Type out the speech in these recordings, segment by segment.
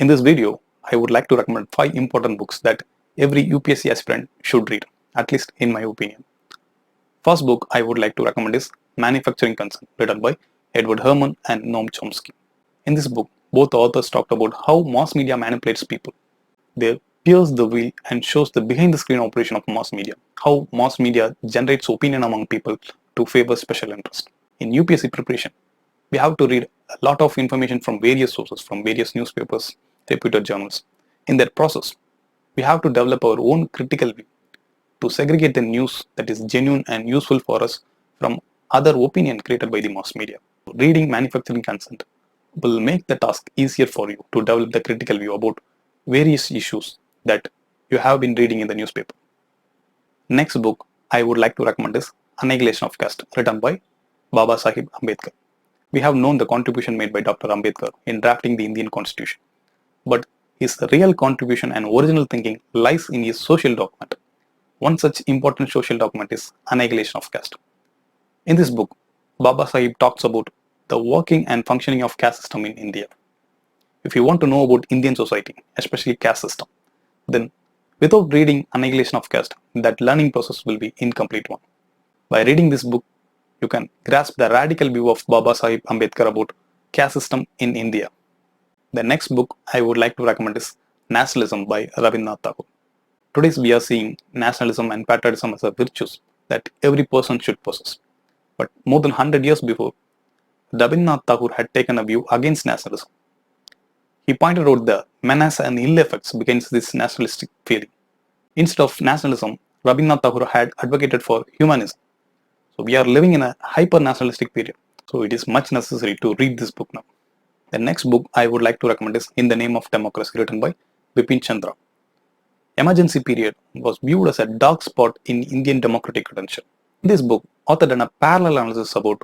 In this video, I would like to recommend 5 important books that every UPSC aspirant should read, at least in my opinion. First book I would like to recommend is Manufacturing Concern, written by Edward Herman and Noam Chomsky. In this book, both authors talked about how mass media manipulates people. They pierce the wheel and shows the behind-the-screen operation of mass media, how mass media generates opinion among people to favor special interest. In UPSC preparation, we have to read a lot of information from various sources, from various newspapers, reputed journals. In that process, we have to develop our own critical view to segregate the news that is genuine and useful for us from other opinion created by the mass media. Reading Manufacturing Consent will make the task easier for you to develop the critical view about various issues that you have been reading in the newspaper. Next book I would like to recommend is Annihilation of Caste, written by Baba Sahib Ambedkar. We have known the contribution made by Dr. Ambedkar in drafting the Indian Constitution, but his real contribution and original thinking lies in his social document. One such important social document is Annihilation of Caste. In this book, Baba Sahib talks about the working and functioning of caste system in India. If you want to know about Indian society, especially caste system, then without reading Annihilation of Caste, that learning process will be incomplete one. By reading this book, you can grasp the radical view of Baba Sahib Ambedkar about caste system in India. The next book I would like to recommend is Nationalism by Rabindranath Tagore. Today we are seeing nationalism and patriotism as a virtues that every person should possess. But more than 100 years before, Rabindranath Tagore had taken a view against nationalism. He pointed out the menace and ill effects against this nationalistic feeling. Instead of nationalism, Rabindranath Tagore had advocated for humanism. So we are living in a hyper-nationalistic period. So it is much necessary to read this book now. The next book I would like to recommend is In the Name of Democracy, written by Bipin Chandra. Emergency period was viewed as a dark spot in Indian democratic credential. In this book, author done a parallel analysis about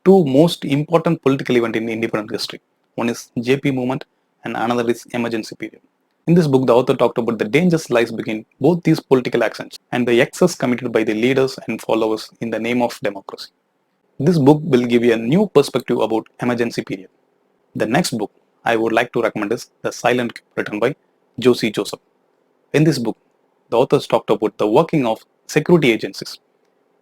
two most important political events in independent history. One is JP movement and another is emergency period. In this book, the author talked about the dangers lies between both these political actions and the excess committed by the leaders and followers in the name of democracy. This book will give you a new perspective about emergency period. The next book I would like to recommend is The Silent Coup, written by Josie Joseph. In this book, the authors talked about the working of security agencies.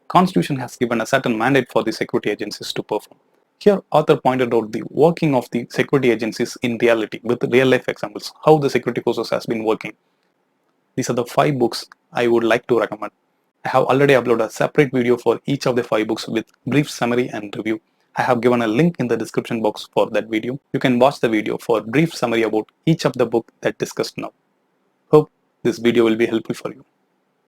Constitution has given a certain mandate for the security agencies to perform. Here, author pointed out the working of the security agencies in reality with real-life examples, how the security forces has been working. These are the 5 books I would like to recommend. I have already uploaded a separate video for each of the 5 books with brief summary and review. I have given a link in the description box for that video. You can watch the video for a brief summary about each of the book that discussed now. Hope this video will be helpful for you.